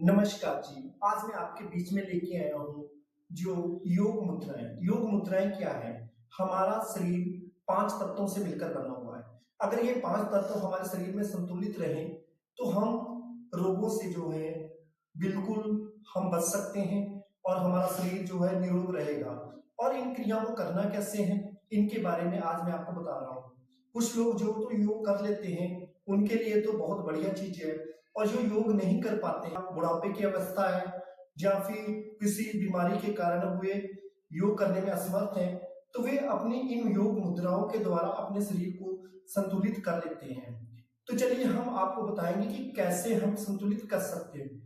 नमस्कार जी। आज मैं आपके बीच में लेके आया हूँ जो योग मुद्राएं। योग मुद्राएं क्या है? हमारा शरीर 5 तत्वों से मिलकर बना हुआ है। अगर ये 5 तत्व हमारे शरीर में संतुलित रहें तो हम रोगों से जो है बिल्कुल हम बच सकते हैं और हमारा शरीर जो है निरोग रहेगा। और इन क्रियाओं को करना कैसे है, इनके बारे में आज मैं आपको बता रहा हूँ। कुछ लोग जो तो योग कर लेते हैं, उनके लिए तो बहुत बढ़िया चीज है। और जो योग नहीं कर पाते हैं, बुढ़ापे की अवस्था है या फिर किसी बीमारी के कारण हुए योग करने में असमर्थ हैं, तो वे अपनी इन योग मुद्राओं के द्वारा अपने शरीर को संतुलित कर लेते हैं। तो चलिए हम आपको बताएंगे कि कैसे हम संतुलित कर सकते हैं।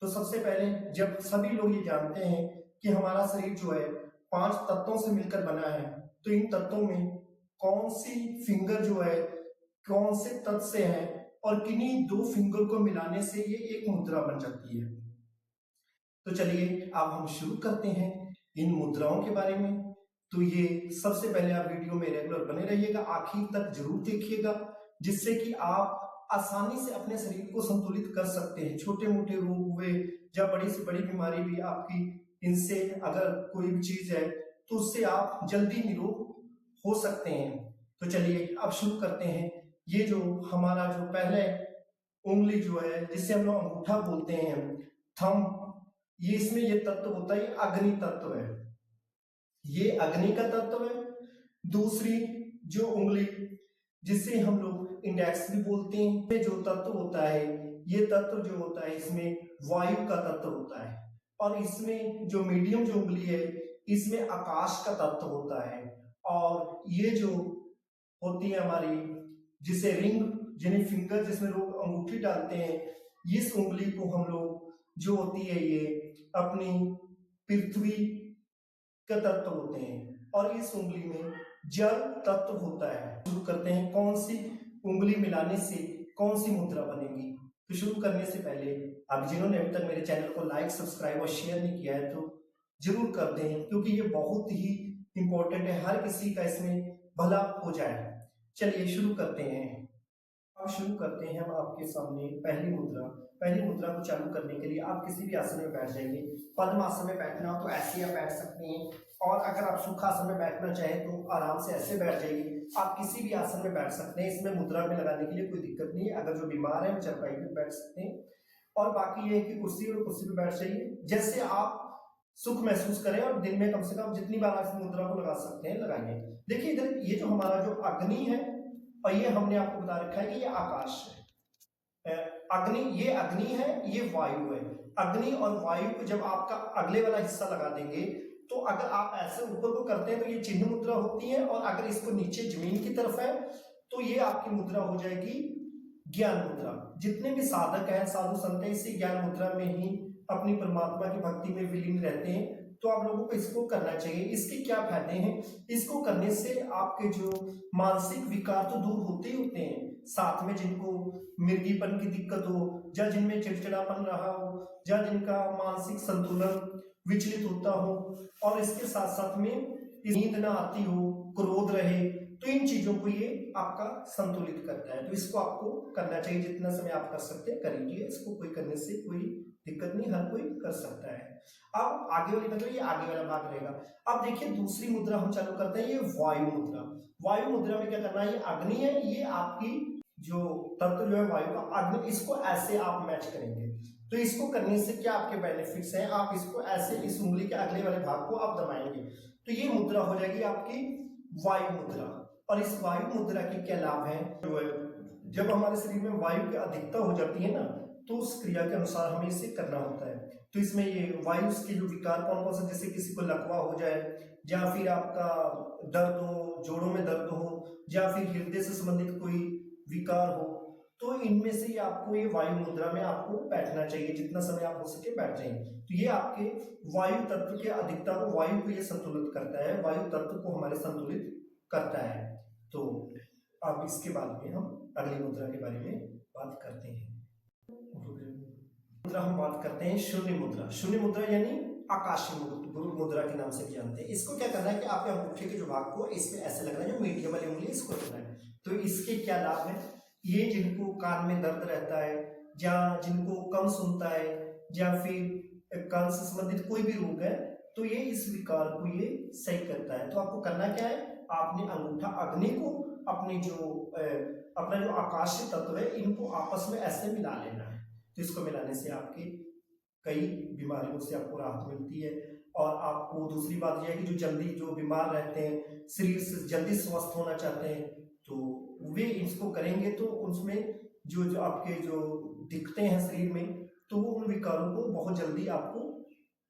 तो सबसे पहले जब सभी लोग ये जानते हैं कि हमारा शरीर जो है 5 तत्वों से मिलकर बना है, तो इन तत्वों में कौन सी फिंगर जो है कौन से तत्व से है और किन्हीं 2 फिंगर को मिलाने से ये एक मुद्रा बन जाती है। तो चलिए अब हम शुरू करते हैं इन मुद्राओं के बारे में। तो ये सबसे पहले आप वीडियो में रेगुलर बने रहिएगा, आखिर तक जरूर देखिएगा, जिससे कि आप आसानी से अपने शरीर को संतुलित कर सकते हैं। छोटे मोटे रोग हुए या बड़ी से बड़ी बीमारी भी आपकी, इनसे अगर कोई भी चीज है तो उससे आप जल्दी निरोग हो सकते हैं। तो चलिए अब शुरू करते हैं। ये जो हमारा जो पहले उंगली जो है जिसे हम लोग अंगूठा बोलते हैं, थंब, ये इसमें ये तत्व होता है, अग्नि तत्व है। ये अग्नि का तत्व है। दूसरी जो उंगली जिसे हम लोग इंडेक्स भी बोलते हैं, ये जो तत्व होता है, ये तत्व जो होता है इसमें वायु का तत्व होता है। और इसमें जो मीडियम जो उंगली है, इसमें आकाश का तत्व होता है। और ये जो होती है हमारी, जिसे रिंग जिन्हें फिंगर जिसमें लोग अंगूठी डालते हैं, इस उंगली को हम लोग जो होती है ये अपनी पृथ्वी का तत्व होते हैं। और इस उंगली में जल तत्व होता है। शुरू करते हैं कौन सी उंगली मिलाने से कौन सी मुद्रा बनेगी। तो शुरू करने से पहले आप जिन्होंने अभी तक मेरे चैनल को लाइक, सब्सक्राइब और शेयर नहीं किया है तो जरूर कर दें, क्योंकि ये बहुत ही इंपॉर्टेंट है, हर किसी का इसमें भला हो जाए। चलिए शुरू करते हैं। अब शुरू करते हैं हम आपके सामने पहली मुद्रा। पहली मुद्रा को चालू करने के लिए आप किसी भी आसन में बैठ जाएंगे। पद्म आसन में बैठना हो तो ऐसे आप बैठ सकते हैं, और अगर आप सुखासन में बैठना चाहें तो आराम से ऐसे बैठ जाइए। आप किसी भी आसन में बैठ सकते हैं, इसमें मुद्रा में लगाने के लिए कोई दिक्कत नहीं है। अगर जो बीमार है वो चारपाई पे बैठ सकते हैं। और बाकी ये है कि कुर्सी पे बैठ जाइए, जैसे आप सुख महसूस करें, और दिन में कम से कम जितनी बार आप इस मुद्रा को लगा सकते हैं लगाइए। देखिए इधर ये जो हमारा जो अग्नि है, और ये हमने आपको बता रखा है कि ये आकाश है। अग्नि, ये अग्नि है, ये वायु है। अग्नि और वायु को जब आपका अगले वाला हिस्सा लगा देंगे, तो अगर आप ऐसे ऊपर को करते हैं तो ये चिन्ह मुद्रा होती है, और अगर इसको नीचे जमीन की तरफ है तो ये आपकी मुद्रा हो जाएगी ज्ञान मुद्रा। जितने भी साधक हैं, साधु संत हैं, इसी ज्ञान मुद्रा में ही अपनी परमात्मा की भक्ति में विलीन रहते हैं। तो आप लोगों को इसको करना चाहिए। इसके क्या फायदे हैं? इसको करने से आपके जो मानसिक विकार तो दूर होते ही होते हैं, साथ में जिनको मिर्गीपन की दिक्कत हो, या जिनमें चिड़चिड़ापन रहा हो, या जिनका मानसिक संतुलन विचलित होता हो, और इसके साथ साथ में नींद ना आती हो, क्रोध रहे, तो इन चीजों को ये आपका संतुलित करता है। तो इसको आपको करना चाहिए, जितना समय आप कर सकते हैं करिए इसको। कोई करने से कोई दिक्कत नहीं, हर कोई कर सकता है। अब आगे वाली मतलब ये आगे वाला भाग रहेगा। अब देखिए दूसरी मुद्रा हम चालू करते हैं, ये वायु मुद्रा। वायु मुद्रा में क्या करना है, ये अग्नि है, ये आपकी जो तत्व जो है वायु का अग्नि, इसको ऐसे आप मैच करेंगे। तो इसको करने से क्या आपके बेनिफिट्स हैं, आप इसको ऐसे इस उंगली के अगले वाले भाग को आप दबाएंगे तो ये मुद्रा हो जाएगी आपकी वायु मुद्रा। और इस वायु मुद्रा के क्या लाभ है, जब हमारे शरीर में वायु की अधिकता हो जाती है ना, तो उस क्रिया के अनुसार हमें इसे करना होता है। तो इसमें ये वायु के जो विकार कौन कौन सा, जैसे किसी को लकवा हो जाए, या फिर आपका दर्द हो, जोड़ों में दर्द हो, या फिर हृदय से संबंधित कोई विकार हो, तो इनमें से ही आपको ये वायु मुद्रा में आपको बैठना चाहिए। जितना समय आप हो सके बैठ जाइए। तो ये आपके वायु तत्व के अधिकता को, वायु को ये संतुलित करता है, वायु तत्व को हमारे संतुलित करता है। तो अब इसके बाद में हम अगली मुद्रा के बारे में बात करते हैं। मुद्रा हम बात करते हैं शून्य मुद्रा। शून्य मुद्रा यानी आकाशीय मुद्रा के नाम से भी जानते हैं। इसको क्या करना है कि आपके अंगूठे के जो भाग को इसमें ऐसे लगना है, जो मीडियम वाली उंगली इसको रखना है। तो इसके क्या लाभ है, ये जिनको कान में दर्द रहता है, या जिनको कम सुनता है, या फिर कान से संबंधित कोई भी रोग है, तो ये इस विकार को ये सही करता है। तो आपको करना क्या है, आपने अंगूठा अग्नि को अपनी जो अपना जो आकाशीय तत्व है इनको आपस में ऐसे मिला लेना है। तो इसको मिलाने से आपके कई बीमारियों से आपको राहत मिलती है। और आपको दूसरी बात यह है कि जो जल्दी जो बीमार रहते हैं, शरीर से जल्दी स्वस्थ होना चाहते हैं, तो वे इसको करेंगे तो उसमें जो जो आपके जो दिखते हैं शरीर में, तो वो उन विकारों को बहुत जल्दी आपको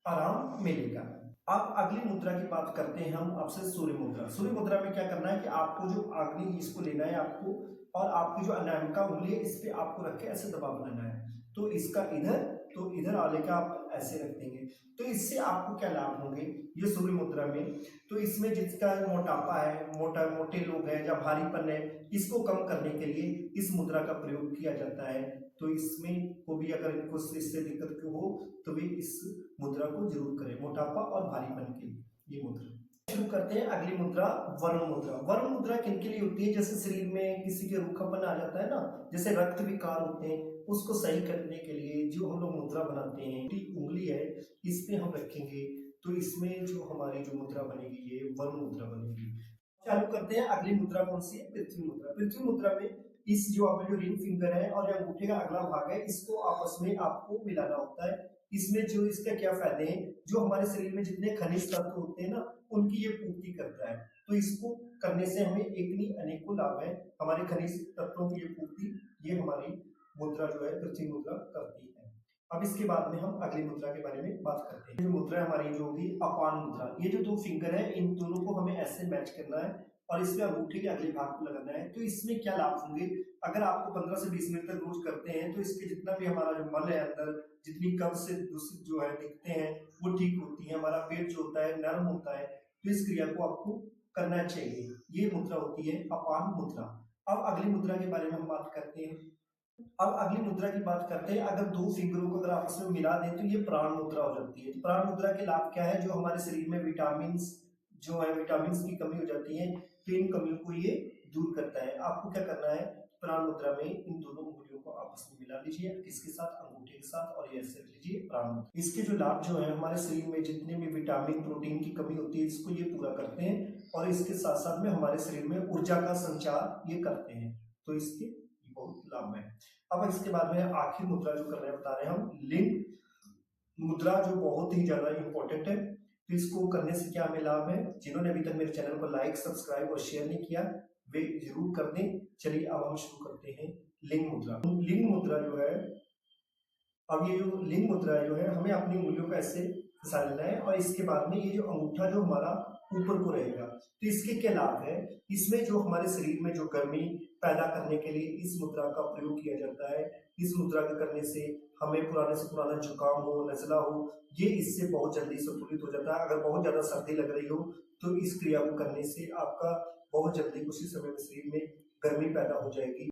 आराम मिलेगा। अब अगली मुद्रा की बात करते हैं हम आपसे, सूर्य मुद्रा। सूर्य मुद्रा में क्या करना है कि आपको जो अग्नि इसको लेना है आपको, और आपकी जो अनामिका उंगली है इस पे आपको रख के ऐसे दबाव बनाना है। तो इसका इधर, तो इधर आले का आप ऐसे रख देंगे। तो इससे आपको क्या लाभ होंगे ये सूर्य मुद्रा में, तो इसमें जिसका मोटापा है, मोटे लोग हैं या भारीपन है, इसको कम करने के लिए इस मुद्रा का प्रयोग किया जाता है। तो इसमें को भी अगर इनको इससे दिक्कत हो तो वे इस मुद्रा को जरूर करें, मोटापा और भारीपन के लिए ये मुद्रा। शुरू करते हैं अगली मुद्रा, वरुण मुद्रा। वरुण मुद्रा किन के लिए होती है, जैसे शरीर में किसी के रूखापन आ जाता है ना, जैसे रक्त विकार होते हैं, उसको सही करने के लिए जो हम लोग मुद्रा बनाते हैं, उंगली है इस पे हम रखेंगे, तो इसमें जो हमारी जो मुद्रा बनेगी ये वरुण मुद्रा बनेगी। चालू करते हैं अगली मुद्रा कौन सी है, पृथ्वी मुद्रा। पृथ्वी मुद्रा में इस जो आपका जो रिंग फिंगर है और अंगूठे का अगला भाग है, इसको आपस में आपको मिलाना होता है। इसमें जो इसके क्या फायदे हैं, जो हमारे शरीर में जितने खनिज तत्व होते हैं ना, उनकी ये पूर्ति करता है। तो इसको करने से हमें एक नहीं अनेकों लाभ है, हमारे खनिज तत्वों की ये पूर्ति ये हमारी मुद्रा जो है पृथ्वी मुद्रा करती है। अब इसके बाद में हम अगली मुद्रा के बारे में बात करते हैं। जो मुद्रा हमारी जो होगी अपान मुद्रा, ये जो दो फिंगर है इन दोनों को हमें ऐसे मैच करना है और इसमें अंगूठे के अगले भाग को लगाना है। तो इसमें क्या लाभ होंगे, अगर आपको 15 से 20 मिनट तक रोज करते हैं तो इसके जितना भी हमारा जो मल है अंदर, जितनी कब्ज से दूषित जो है दिखते हैं वो ठीक होती है, हमारा पेट जो होता है नरम होता है। तो इस क्रिया को आपको करना चाहिए। ये मुद्रा होती है अपान मुद्रा। अब अगली मुद्रा के बारे में हम बात करते हैं। अब अगली मुद्रा की बात करते हैं, अगर दो फिंगरों को अगर आपस में मिला दें तो ये प्राण मुद्रा हो जाती है। तो प्राण मुद्रा के लाभ क्या है, जो हमारे शरीर में विटामिन जो है, विटामिन की कमी हो जाती है, तो इन कमियों को ये दूर करता है। आपको क्या करना है, प्राण मुद्रा में इन दोनों उंगलियों को आपस में मिला लीजिए, किसके साथ, अंगूठे के साथ, और ये ऐसे रख लीजिए प्राण मुद्रा। इसके जो लाभ जो है, हमारे शरीर में जितने भी विटामिन प्रोटीन की कमी होती है इसको ये पूरा करते हैं, और इसके साथ साथ में हमारे शरीर में ऊर्जा का संचार ये करते हैं। तो इसके बहुत लाभ है। अब इसके बाद में आखिरी मुद्रा जो कर रहे हैं, बता रहे हैं हम, लिंग मुद्रा, जो बहुत ही ज्यादा इंपॉर्टेंट है। तो इसको करने से क्या हमें लाभ है, जिन्होंने अभी तक मेरे चैनल को लाइक, सब्सक्राइब और शेयर नहीं किया वे जरूर कर दें। चलिए अब हम शुरू करते हैं लिंग मुद्रा। लिंग मुद्रा जो है, अब ये जो लिंग मुद्रा जो है, हमें अपनी उंगलियों को ऐसे फंसा लेना है, और इसके बाद में ये जो अंगूठा जो हमारा ऊपर को रहेगा। तो इसके क्या लाभ है, इसमें जो हमारे शरीर में जो गर्मी पैदा करने के लिए इस मुद्रा का प्रयोग किया जाता है। इस मुद्रा के करने से हमें पुराने से पुराना जुकाम हो, नजला हो, ये इससे बहुत जल्दी संतुलित हो जाता है। अगर बहुत ज्यादा सर्दी लग रही हो तो इस क्रिया को करने से आपका बहुत जल्दी उसी समय में शरीर में गर्मी पैदा हो जाएगी।